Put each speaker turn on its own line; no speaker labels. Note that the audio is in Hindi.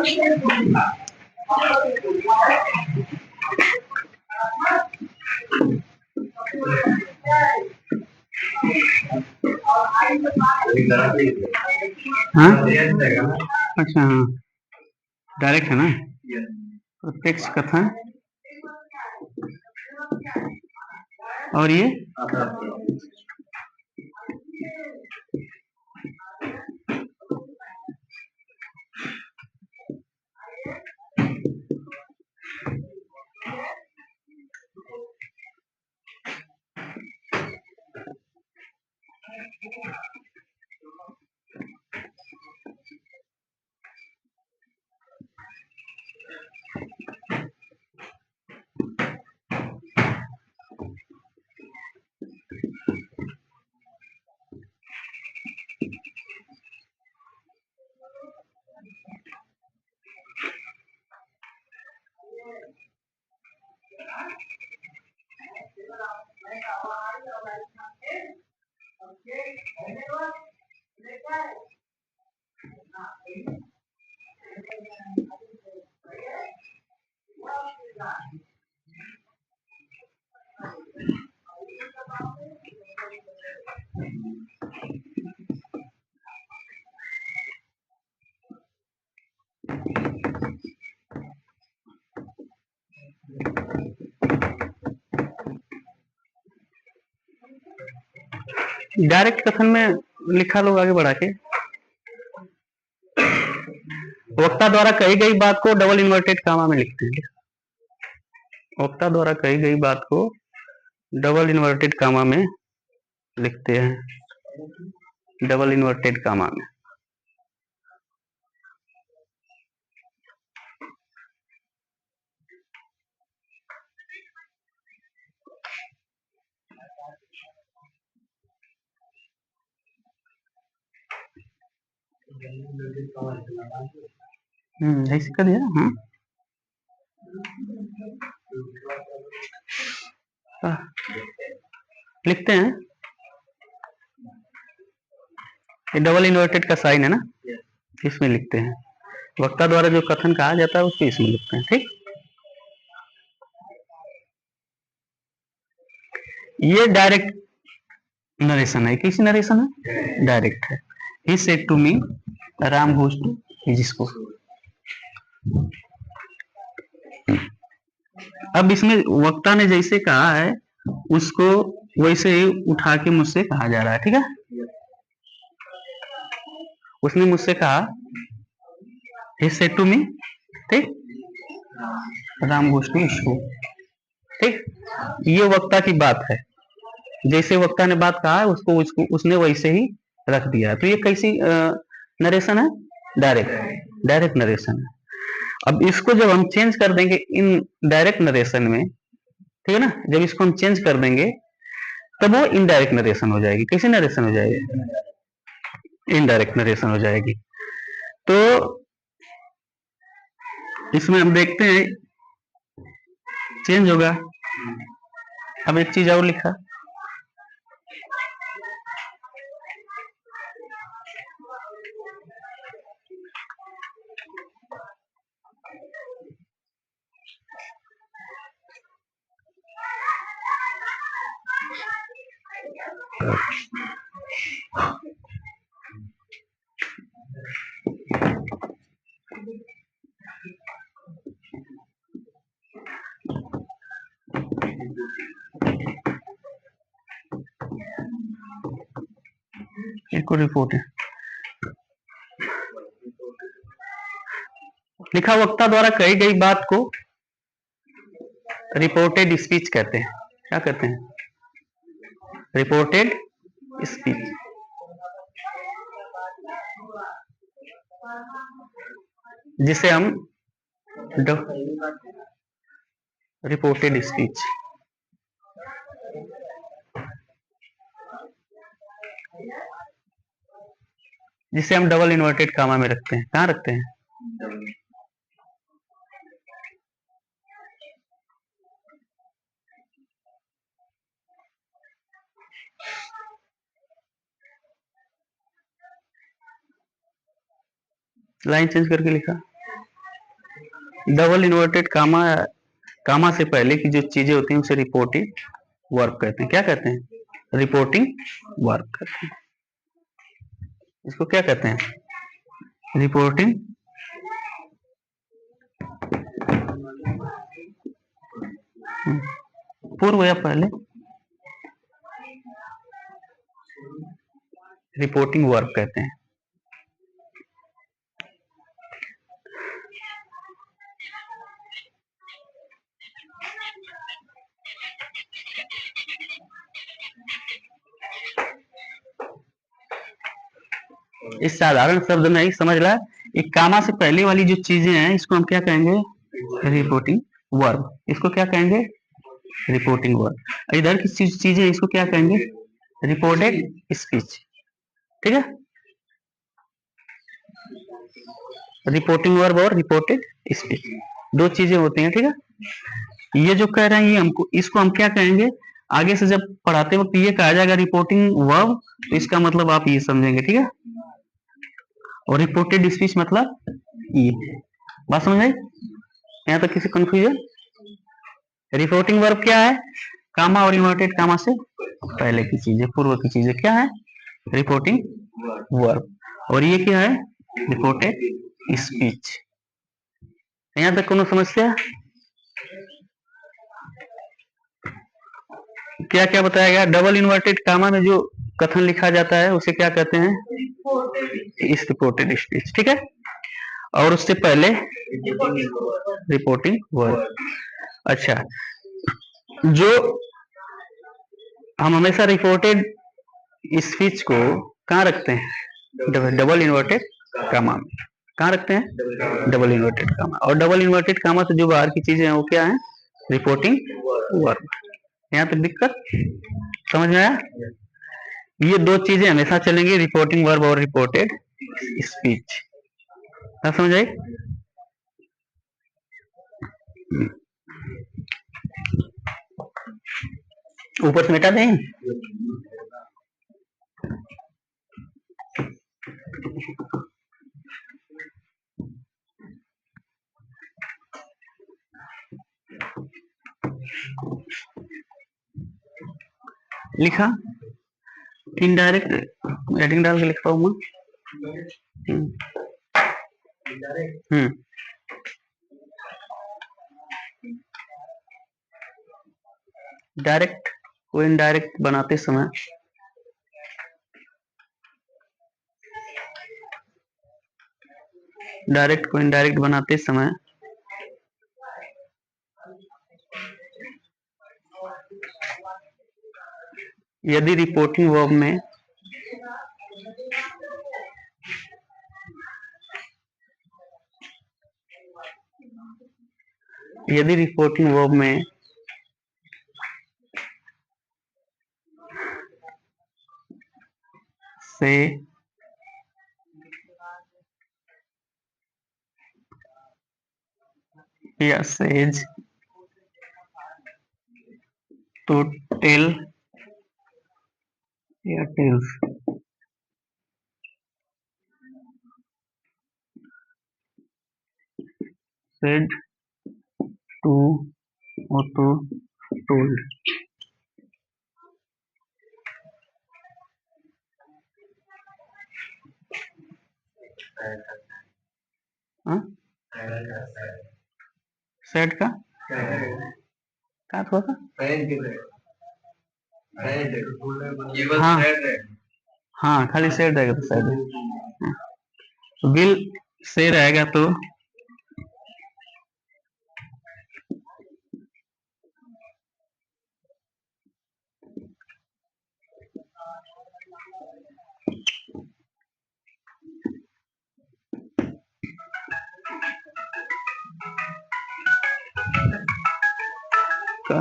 हाँ अच्छा, हाँ डायरेक्ट है ना। प्रत्यक्ष कथन और ये डायरेक्ट कथन में लिखा लो आगे बढ़ा के, वक्ता द्वारा कही गई बात को डबल इन्वर्टेड कामा में लिखते हैं। वक्ता द्वारा कही गई बात को डबल इन्वर्टेड कामा में लिखते हैं, डबल इन्वर्टेड कामा में। ऐसे कर दिया। हाँ लिखते हैं, ये डबल इन्वर्टेड का साइन है ना, इसमें लिखते हैं। वक्ता द्वारा जो कथन कहा जाता है उसको इसमें लिखते हैं। ठीक, ये डायरेक्ट नरेशन है। किसी नरेशन है, डायरेक्ट है। He said to me, Ram goes to जिसको। अब इसमें वक्ता ने जैसे कहा है उसको वैसे ही उठा के मुझसे कहा जा रहा है। ठीक है, उसने मुझसे कहा he said to me, ठीक, राम गोज टू इसको। ठीक, ये वक्ता की बात है। जैसे वक्ता ने बात कहा है उसको उसने वैसे ही रख दिया है। तो ये कैसी नरेशन है, डायरेक्ट, डायरेक्ट नरेशन है। अब इसको जब हम चेंज कर देंगे इन डायरेक्ट नरेशन में, ठीक है ना, जब इसको हम चेंज कर देंगे तब वो इनडायरेक्ट नरेशन हो जाएगी। कैसी नरेशन हो जाएगी, इनडायरेक्ट नरेशन हो जाएगी। तो इसमें हम देखते हैं चेंज होगा। अब एक चीज और लिखा, एक और रिपोर्ट है लिखा, वक्ता द्वारा कही गई बात को रिपोर्टेड स्पीच कहते हैं। क्या कहते हैं, रिपोर्टेड स्पीच। जिसे हम रिपोर्टेड स्पीच, जिसे हम डबल इन्वर्टेड कामा में रखते हैं। कहाँ रखते हैं, लाइन चेंज करके लिखा, डबल इन्वर्टेड कामा, कामा से पहले की जो चीजें होती हैं उसे रिपोर्टिंग वर्ब कहते हैं। क्या कहते हैं? रिपोर्टिंग वर्ब कहते हैं। इसको क्या कहते हैं? रिपोर्टिंग पूर्व या पहले रिपोर्टिंग वर्ब कहते हैं। इस साधारण शब्द में ही समझ रहा है, एक कामा से पहले वाली जो चीजें हैं इसको हम क्या कहेंगे? Reporting verb. इसको क्या कहेंगे? Reporting verb. इधर की चीजें इसको क्या कहेंगे? Reported speech. ठीक है, रिपोर्टिंग वर्ब और रिपोर्टेड स्पीच दो चीजें होती हैं। ठीक है, ये जो कह रहे हैं ये हमको, इसको हम क्या कहेंगे? आगे से जब पढ़ाते वक्त ये कहा जाएगा रिपोर्टिंग वर्ब, तो इसका मतलब आप ये समझेंगे। ठीक है, और रिपोर्टेड स्पीच मतलब ये। बात समझ आई? यहाँ तक किसी कंफ्यूजन? रिपोर्टिंग वर्ब क्या है? कामा और इन्वर्टेड कामा से पहले की चीजें, पूर्व की चीजें क्या है? Reporting verb. और ये क्या है? Reported speech. यहाँ तक कोनो समस्या? क्या क्या बताया गया? डबल इन्वर्टेड कामा में जो कथन लिखा जाता है उसे क्या कहते हैं? इस रिपोर्टेड स्पीच। ठीक है, और उससे पहले रिपोर्टिंग वर्ब। अच्छा, जो हम हमेशा रिपोर्टेड स्पीच को कहाँ रखते हैं? डबल इन्वर्टेड कामा में। कहाँ रखते हैं? Double inverted comma. और डबल इन्वर्टेड कामा से जो बाहर की चीजें हैं वो क्या है? Reporting verb. यहाँ तक दिक्कत समझ में आया? ये दो चीजें हमेशा चलेंगी, रिपोर्टिंग वर्ब और रिपोर्टेड स्पीच। समझ आई? ऊपर से मिटा दें। लिखा इनडायरेक्ट हेडिंग डाल के लिखता हूँ मैं। डायरेक्ट को इनडायरेक्ट बनाते समय डायरेक्ट को इनडायरेक्ट बनाते समय यदि रिपोर्टिंग वर्ब में से या सेज तो टेल या टेल्स सेड टू और टू टोल्ड। सेड का क्या थोड़ा सा? हाँ हाँ, खाली सेड रहेगा तो सेड। विल से रहेगा तो क्या